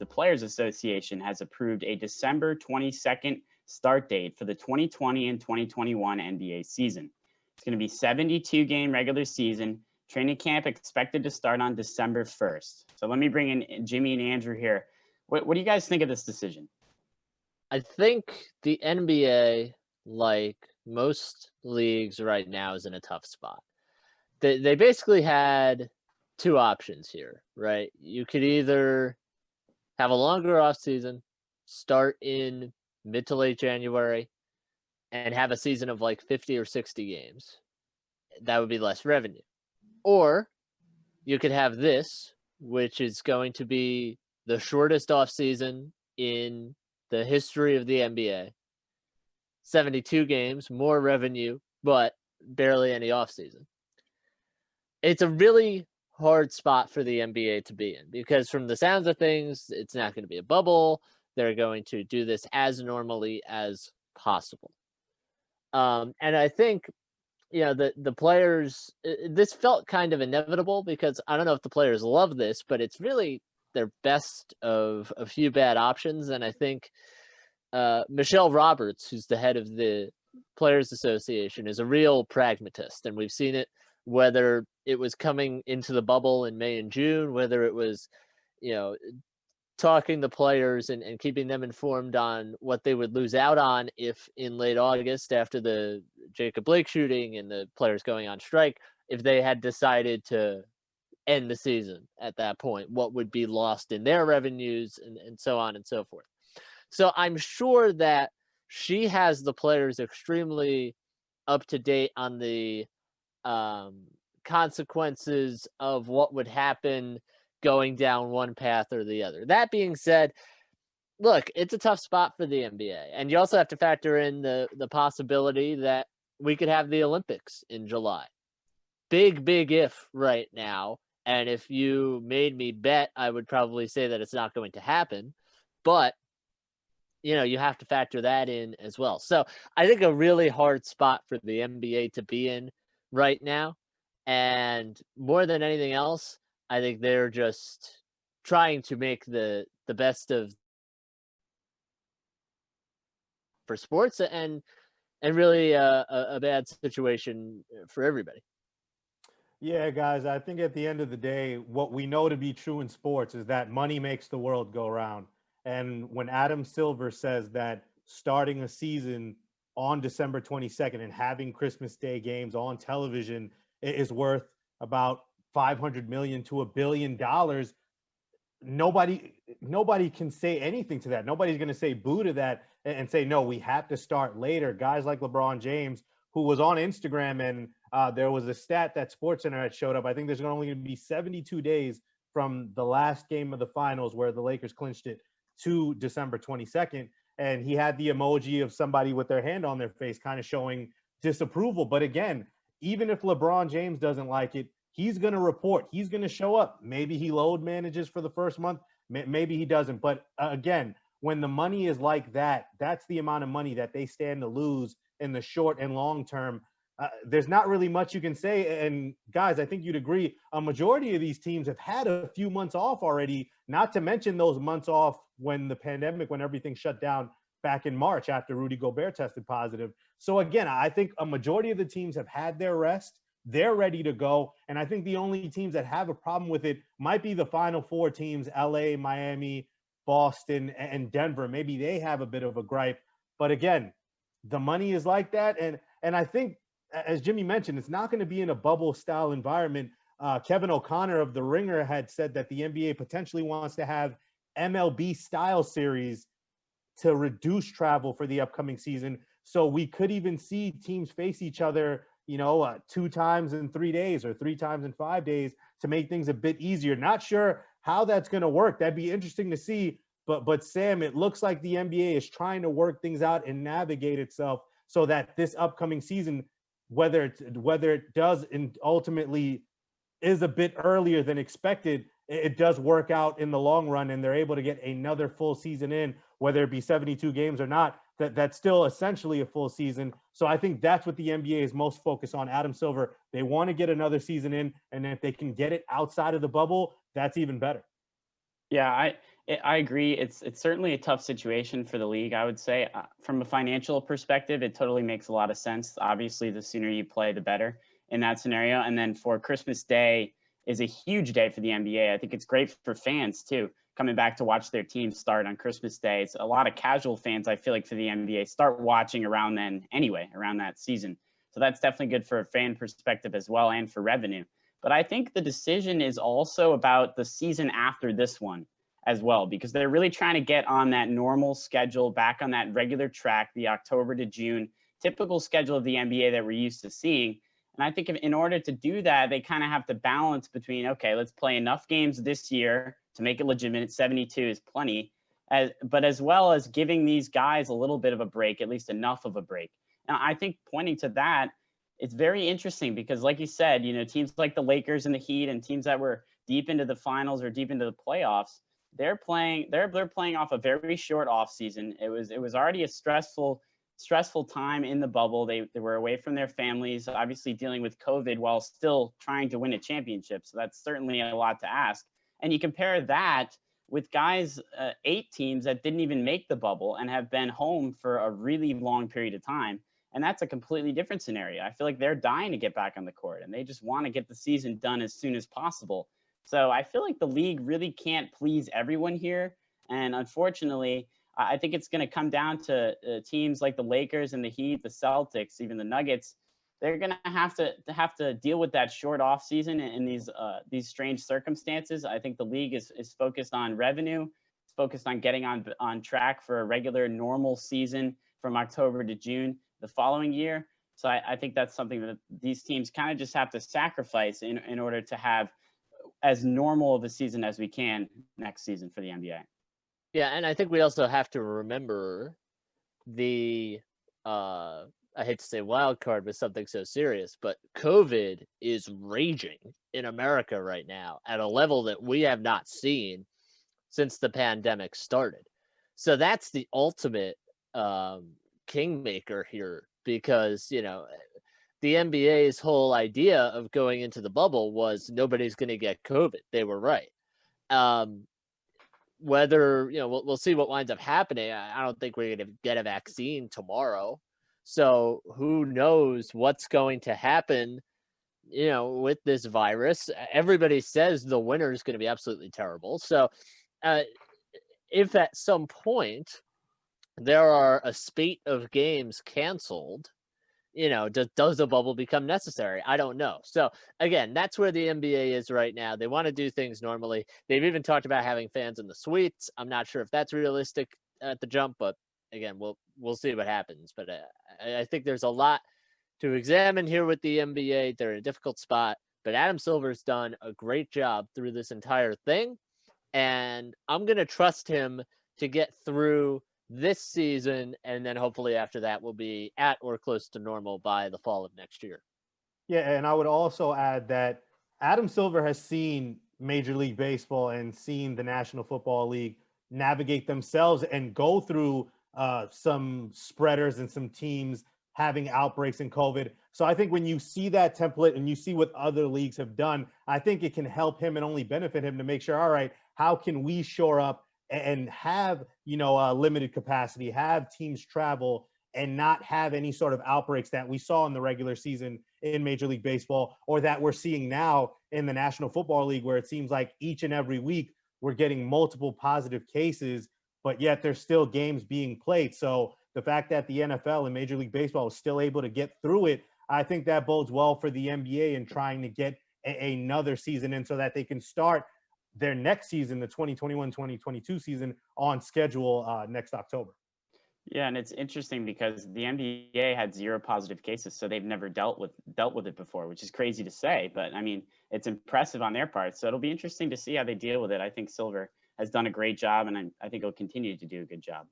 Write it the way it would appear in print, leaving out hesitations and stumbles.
Players Association has approved a December 22nd start date for the 2020 and 2021 NBA season. It's going to be 72 game regular season. Training camp expected to start on December 1st. So let me bring in Jimmy and Andrew here. What do you guys think of this decision? I think the NBA, like most leagues right now, is in a tough spot. They basically had two options here, right? You could either have a longer off season, start in mid to late January, and have a season of like 50 or 60 games. That would be less revenue. Or you could have this, which is going to be the shortest off season in the history of the NBA. 72 games, more revenue, but barely any off season. It's a really hard spot for the NBA to be in because from the sounds of things, it's not going to be a bubble. They're going to do this as normally as possible. And I think, the players, this felt kind of inevitable because I don't know if the players love this, but it's really their best of a few bad options. And I think Michelle Roberts, who's the head of the Players Association, is a real pragmatist. And we've seen it, whether it was coming into the bubble in May and June, whether it was, talking to players and keeping them informed on what they would lose out on if in late August, after the Jacob Blake shooting and the players going on strike, if they had decided to end the season at that point, what would be lost in their revenues and so on and so forth. So I'm sure that she has the players extremely up to date on the consequences of what would happen going down one path or the other. That being said, look, it's a tough spot for the NBA. And you also have to factor in the possibility that we could have the Olympics in July. Big if right now. And if you made me bet, I would probably say that it's not going to happen. But, you have to factor that in as well. So I think a really hard spot for the NBA to be in right now. And more than anything else, I think they're just trying to make the best of for sports and really a bad situation for everybody. Yeah, guys, I think at the end of the day, what we know to be true in sports is that money makes the world go round. And when Adam Silver says that starting a season on December 22nd and having Christmas Day games on television is worth about 500 million to $1 billion, nobody can say anything to that. Nobody's going to say boo to that and say, no, we have to start later. Guys like LeBron James, who was on Instagram, and there was a stat that SportsCenter had showed up. I think there's only going to be 72 days from the last game of the finals where the Lakers clinched it to December 22nd. And he had the emoji of somebody with their hand on their face, kind of showing disapproval. But again, even if LeBron James doesn't like it, he's going to report. He's going to show up. Maybe he load manages for the first month. Maybe he doesn't. But again, when the money is like that, that's the amount of money that they stand to lose in the short and long term. There's not really much you can say. And guys, I think you'd agree, a majority of these teams have had a few months off already, not to mention those months off when the pandemic, when everything shut down back in March after Rudy Gobert tested positive. So again, I think a majority of the teams have had their rest. They're ready to go. And I think the only teams that have a problem with it might be the Final Four teams, LA, Miami, Boston, and Denver. Maybe they have a bit of a gripe. But again, the money is like that. And I think, as Jimmy mentioned, it's not going to be in a bubble-style environment. Kevin O'Connor of The Ringer had said that the NBA potentially wants to have MLB-style series to reduce travel for the upcoming season. So we could even see teams face each other, 2 times in 3 days or 3 times in 5 days to make things a bit easier. Not sure how that's going to work. That'd be interesting to see. But Sam, it looks like the NBA is trying to work things out and navigate itself so that this upcoming season, whether it does and ultimately is a bit earlier than expected, it does work out in the long run, and they're able to get another full season in, whether it be 72 games or not. That's still essentially a full season. So I think that's what the NBA is most focused on. Adam Silver, they want to get another season in, and if they can get it outside of the bubble, that's even better. Yeah, I agree. It's certainly a tough situation for the league, I would say. From a financial perspective, it totally makes a lot of sense. Obviously, the sooner you play, the better in that scenario. And then for Christmas Day is a huge day for the NBA. I think it's great for fans too, coming back to watch their team start on Christmas Day. It's a lot of casual fans, I feel like, for the NBA start watching around then anyway, around that season. So that's definitely good for a fan perspective as well and for revenue. But I think the decision is also about the season after this one as well, because they're really trying to get on that normal schedule, back on that regular track, the October to June typical schedule of the NBA that we're used to seeing. And I think in order to do that, they kind of have to balance between, okay, let's play enough games this year to make it legitimate. 72 is plenty, but as well as giving these guys a little bit of a break, at least enough of a break. And I think pointing to that, it's very interesting because, like you said, teams like the Lakers and the Heat and teams that were deep into the finals or deep into the playoffs, they're playing off a very short off season. It was already a stressful time in the bubble. They were away from their families, obviously dealing with COVID while still trying to win a championship. So that's certainly a lot to ask. And you compare that with guys, 8 teams that didn't even make the bubble and have been home for a really long period of time. And that's a completely different scenario. I feel like they're dying to get back on the court and they just want to get the season done as soon as possible. So I feel like the league really can't please everyone here. And unfortunately, I think it's going to come down to teams like the Lakers and the Heat, the Celtics, even the Nuggets. They're going to have to deal with that short off season in these strange circumstances. I think the league is focused on revenue. It's focused on getting on track for a regular normal season from October to June the following year. So I think that's something that these teams kind of just have to sacrifice in order to have as normal of a season as we can next season for the NBA. Yeah, and I think we also have to remember the I hate to say wild card with something so serious, but COVID is raging in America right now at a level that we have not seen since the pandemic started. So that's the ultimate kingmaker here, because the NBA's whole idea of going into the bubble was nobody's going to get COVID. They were right. Whether we'll see what winds up happening. I don't think we're going to get a vaccine tomorrow, so who knows what's going to happen with this virus. Everybody says the winter is going to be absolutely terrible. So if at some point there are a spate of games canceled, does the bubble become necessary? I don't know. So again, that's where the NBA is right now. They want to do things normally. They've even talked about having fans in the suites. I'm not sure if that's realistic at the jump, but again, we'll see what happens. But I think there's a lot to examine here with the NBA. They're in a difficult spot, but Adam Silver's done a great job through this entire thing, and I'm going to trust him to get through this season, and then hopefully after that we'll be at or close to normal by the fall of next year. Yeah, and I would also add that Adam Silver has seen Major League Baseball and seen the National Football League navigate themselves and go through some spreaders and some teams having outbreaks in COVID. So I think when you see that template and you see what other leagues have done, I think it can help him and only benefit him to make sure, all right, how can we shore up and have, limited capacity, have teams travel and not have any sort of outbreaks that we saw in the regular season in Major League Baseball, or that we're seeing now in the National Football League, where it seems like each and every week we're getting multiple positive cases, but yet there's still games being played. So the fact that the NFL and Major League Baseball is still able to get through it, I think that bodes well for the NBA in trying to get another season in so that they can start their next season, the 2021-2022 season, on schedule next October. Yeah, and it's interesting because the NBA had 0 positive cases, so they've never dealt with it before, which is crazy to say, but I mean, it's impressive on their part. So it'll be interesting to see how they deal with it. I think Silver has done a great job, and I think he'll continue to do a good job.